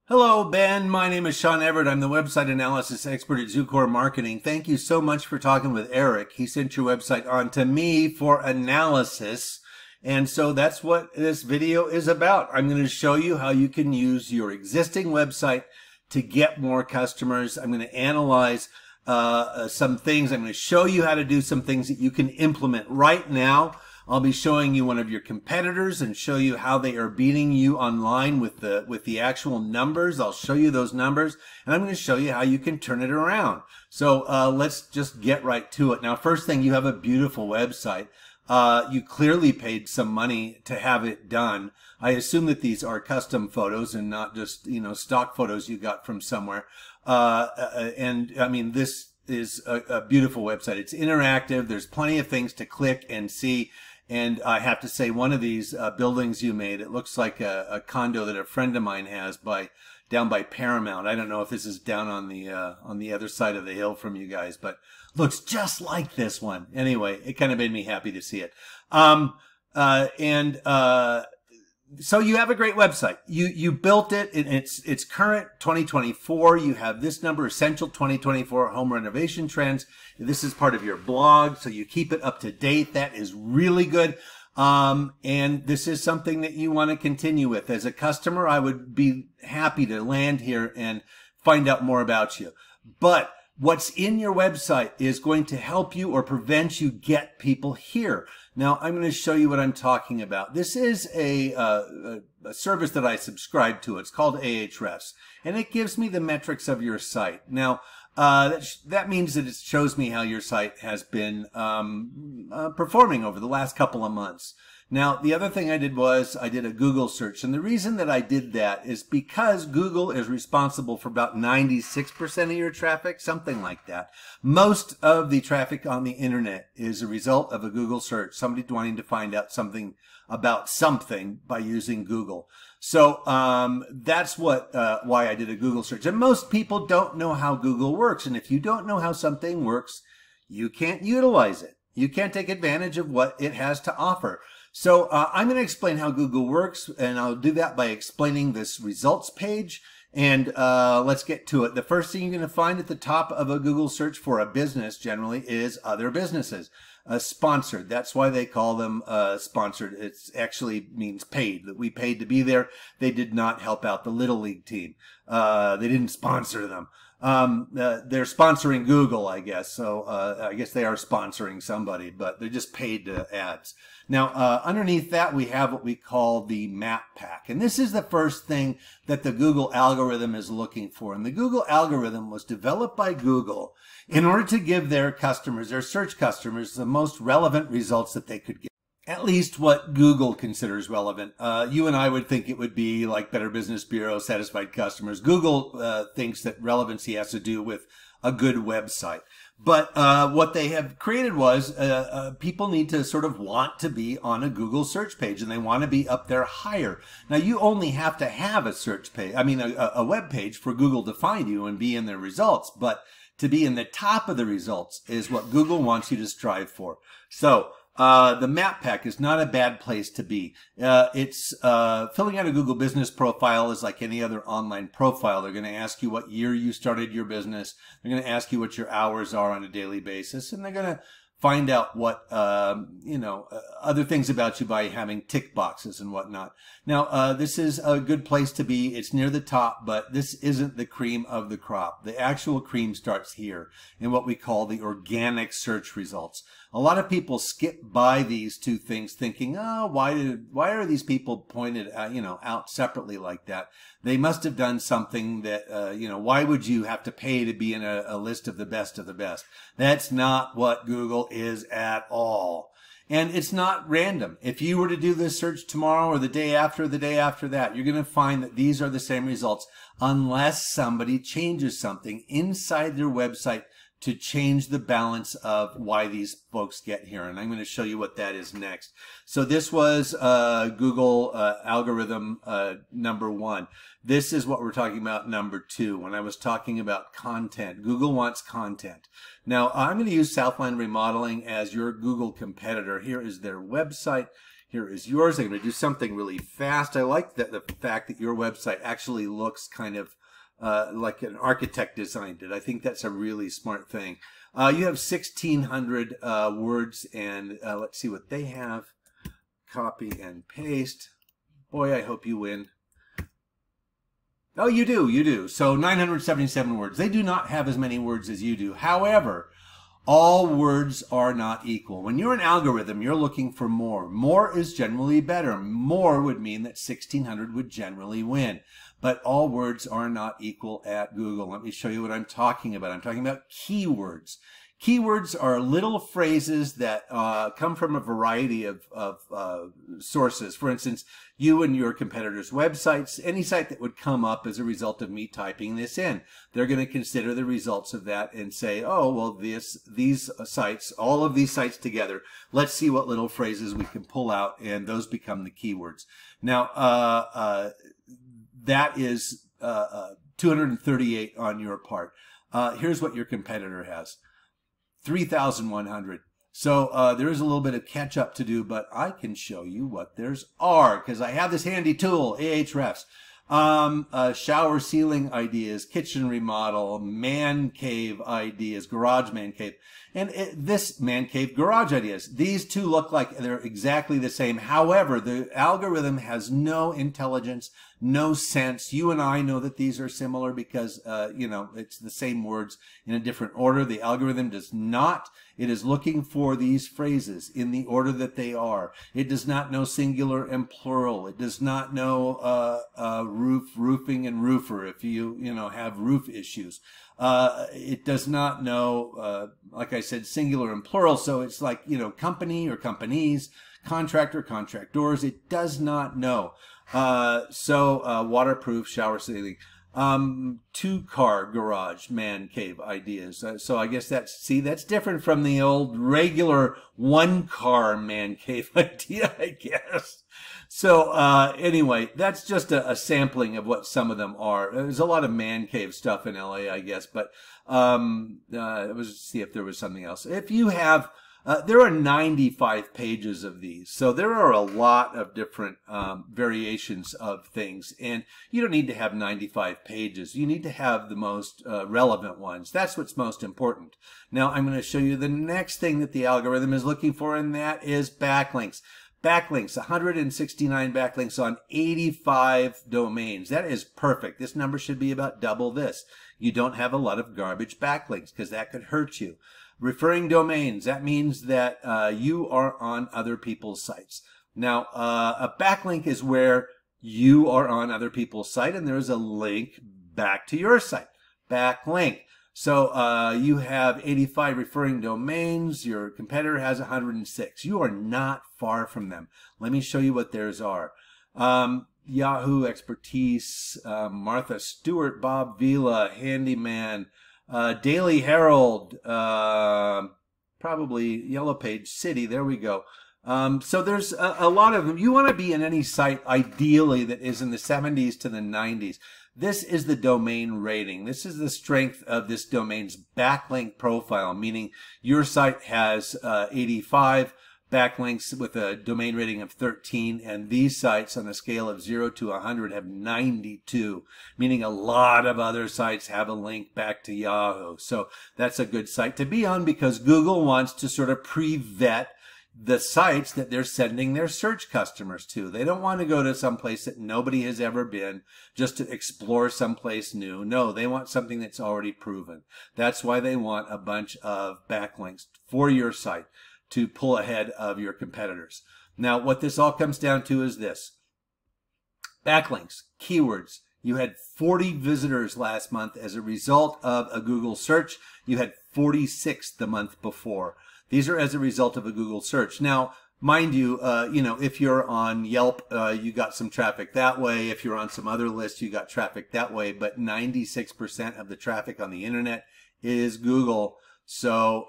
Hello, Ben. My name is Sean Everett. I'm the website analysis expert at Zucore Marketing. Thank you so much for talking with Eric. He sent your website on to me for analysis. And so that's what this video is about. I'm going to show you how you can use your existing website to get more customers. I'm going to analyze some things. I'm going to show you how to do some things that you can implement right now. I'll be showing you one of your competitors and show you how they are beating you online with the actual numbers. I'll show you those numbers, and I'm going to show you how you can turn it around. So let's just get right to it. Now, first thing, you have a beautiful website. You clearly paid some money to have it done. I assume that these are custom photos and not just, stock photos you got from somewhere. And I mean, this is a beautiful website. It's interactive. There's plenty of things to click and see. And I have to say, one of these buildings you made, it looks like a condo that a friend of mine has down by Paramount. I don't know if this is down on the other side of the hill from you guys, but looks just like this one. Anyway, it kind of made me happy to see it. So you have a great website. You built it, and it's current 2024. You have this number, Essential 2024 Home Renovation Trends. This is part of your blog, so you keep it up to date. That is really good. And this is something that you want to continue with. As a customer, I would be happy to land here and find out more about you. But what's in your website is going to help you or prevent you get people here. Now, I'm going to show you what I'm talking about. This is a service that I subscribe to. It's called Ahrefs, and it gives me the metrics of your site. Now, that means that it shows me how your site has been performing over the last couple of months. Now, the other thing I did was I did a Google search, and the reason that I did that is because Google is responsible for about 96% of your traffic, something like that. Most of the traffic on the internet is a result of a Google search, somebody wanting to find out something about something by using Google. So that's why I did a Google search. And most people don't know how Google works, and if you don't know how something works, you can't utilize it. You can't take advantage of what it has to offer. So I'm going to explain how Google works, and I'll do that by explaining this results page. And let's get to it. The first thing you're going to find at the top of a Google search for a business generally is other businesses. Sponsored. That's why they call them sponsored. It actually means paid, that we paid to be there. They did not help out the Little League team. They didn't sponsor them. They're sponsoring Google, I guess. So I guess they are sponsoring somebody, but they're just paid ads. Now, underneath that, we have what we call the map pack. And this is the first thing that the Google algorithm is looking for. And the Google algorithm was developed by Google in order to give their customers, their search customers, the most relevant results that they could get. At least what Google considers relevant. You and I would think it would be like Better Business Bureau, satisfied customers. Google thinks that relevancy has to do with a good website. But what they have created was people need to sort of want to be on a Google search page, and they want to be up there higher. Now, you only have to have a search page, a web page for Google to find you and be in their results. But to be in the top of the results is what Google wants you to strive for. So the map pack is not a bad place to be. It's filling out a Google business profile is like any other online profile. They're going to ask you what year you started your business. They're going to ask you what your hours are on a daily basis, and they're going to find out what other things about you by having tick boxes and whatnot. Now, this is a good place to be. It's near the top, but this isn't the cream of the crop. The actual cream starts here in what we call the organic search results. A lot of people skip by these two things thinking, oh, why are these people pointed out separately like that? They must have done something that, why would you have to pay to be in a list of the best of the best? That's not what Google is at all. And it's not random. If you were to do this search tomorrow or the day after that, you're going to find that these are the same results unless somebody changes something inside their website to change the balance of why these folks get here. And I'm going to show you what that is next. So this was Google algorithm number 1. This is what we're talking about number 2. When I was talking about content, Google wants content. Now, I'm going to use Southline Remodeling as your Google competitor. Here is their website. Here is yours. I'm going to do something really fast. I like that the fact that your website actually looks kind of like an architect designed it. I think that's a really smart thing. You have 1,600 words, and let's see what they have. Copy and paste. Boy, I hope you win. Oh, you do. So 977 words. They do not have as many words as you do. However, all words are not equal. When you're an algorithm, you're looking for more. More is generally better. More would mean that 1,600 would generally win. But all words are not equal at Google. Let me show you what I'm talking about. I'm talking about keywords. Keywords are little phrases that come from a variety of sources. For instance, you and your competitors' websites, any site that would come up as a result of me typing this in, they're going to consider the results of that and say, oh, well, these sites, all of these sites together, let's see what little phrases we can pull out, and those become the keywords. Now, that is 238 on your part. Here's what your competitor has. 3,100. So there is a little bit of catch up to do, but I can show you what theirs are because I have this handy tool, Ahrefs. Shower ceiling ideas, kitchen remodel, man cave ideas, garage man cave, and this man cave garage ideas. These two look like they're exactly the same. However, the algorithm has no intelligence, no sense. You and I know that these are similar because, you know, it's the same words in a different order. The algorithm does not. It is looking for these phrases in the order that they are. It does not know singular and plural. It does not know roof, roofing, and roofer if you have roof issues. It does not know, like I said, singular and plural. So it's like, company or companies, contractor, contractors. It does not know. Waterproof shower ceiling. 2-car garage man cave ideas. So I guess that's different from the old regular 1-car man cave idea, I guess. So anyway, that's just a sampling of what some of them are. There's a lot of man cave stuff in LA, I guess, but let's see if there was something else. If you have there are 95 pages of these, so there are a lot of different variations of things, and you don't need to have 95 pages. You need to have the most relevant ones. That's what's most important. Now I'm going to show you the next thing that the algorithm is looking for, and that is backlinks. Backlinks, 169 backlinks on 85 domains. That is perfect. This number should be about double this. You don't have a lot of garbage backlinks because that could hurt you. Referring domains, that means that you are on other people's sites. Now, a backlink is where you are on other people's site and there's a link back to your site. Backlink. So you have 85 referring domains. Your competitor has 106. You are not far from them. Let me show you what theirs are. Yahoo Expertise, Martha Stewart, Bob Vila, Handyman, Daily Herald, probably Yellow Page City. There we go. So there's a lot of them. You want to be in any site, ideally, that is in the 70s to the 90s. This is the domain rating. This is the strength of this domain's backlink profile, meaning your site has 85 backlinks with a domain rating of 13, and these sites on a scale of 0 to 100 have 92, meaning a lot of other sites have a link back to Yahoo. So that's a good site to be on because Google wants to sort of pre-vet the sites that they're sending their search customers to. They don't want to go to some place that nobody has ever been just to explore someplace new. No, they want something that's already proven. That's why they want a bunch of backlinks for your site to pull ahead of your competitors. Now, what this all comes down to is this. Backlinks, keywords. You had 40 visitors last month as a result of a Google search. You had 46 the month before. These are as a result of a Google search. Now, mind you, if you're on Yelp, you got some traffic that way. If you're on some other list, you got traffic that way. But 96% of the traffic on the internet is Google. So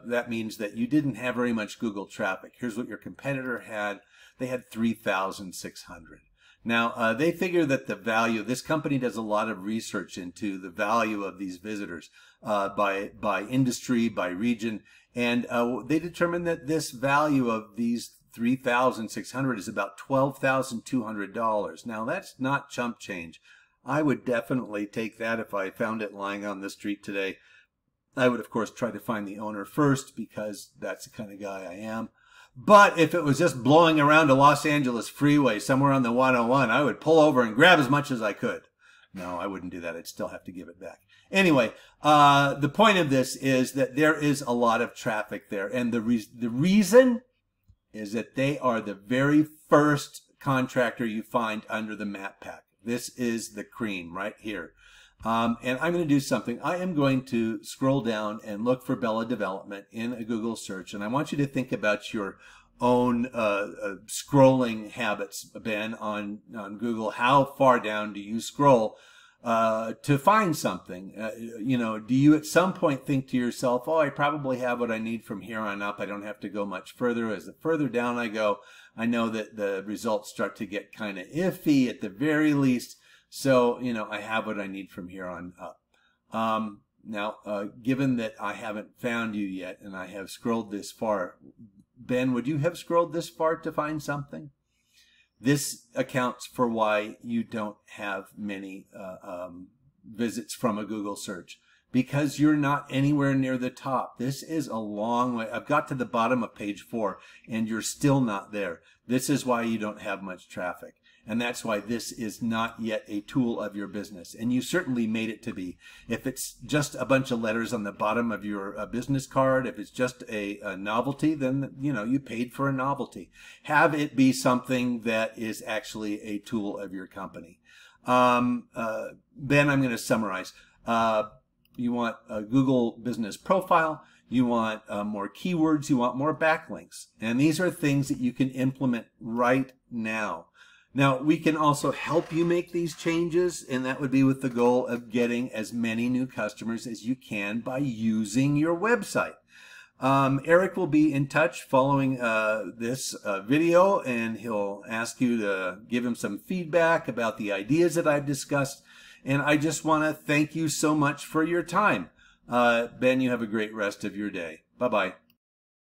that means that you didn't have very much Google traffic. Here's what your competitor had. They had 3,600. Now, they figure that the value, this company does a lot of research into the value of these visitors by industry, by region, and they determined that this value of these $3,600 is about $12,200. Now that's not chump change. I would definitely take that if I found it lying on the street today. I would, of course, try to find the owner first because that's the kind of guy I am. But if it was just blowing around a Los Angeles freeway somewhere on the 101, I would pull over and grab as much as I could. No, I wouldn't do that. I'd still have to give it back. Anyway, the point of this is that there is a lot of traffic there. And the reason is that they are the very first contractor you find under the map pack. This is the cream right here. And I'm going to do something. I am going to scroll down and look for Bela Development in a Google search. And I want you to think about your own scrolling habits, Ben, on Google. How far down do you scroll to find something? You know, do you at some point think to yourself, oh, I probably have what I need from here on up. I don't have to go much further. As the further down I go, I know that the results start to get kind of iffy at the very least. So, you know, I have what I need from here on up. Now, given that I haven't found you yet and I have scrolled this far, Ben, would you have scrolled this far to find something? This accounts for why you don't have many visits from a Google search, because you're not anywhere near the top. This is a long way. I've got to the bottom of page 4 and you're still not there. This is why you don't have much traffic. And that's why this is not yet a tool of your business. And you certainly made it to be. If it's just a bunch of letters on the bottom of your business card, if it's just a novelty, then, you know, you paid for a novelty. Have it be something that is actually a tool of your company. Ben, I'm going to summarize. You want a Google business profile. You want more keywords. You want more backlinks. And these are things that you can implement right now. Now, we can also help you make these changes, and that would be with the goal of getting as many new customers as you can by using your website. Eric will be in touch following this video, and he'll ask you to give him some feedback about the ideas that I've discussed. And I just want to thank you so much for your time. Ben, you have a great rest of your day. Bye-bye.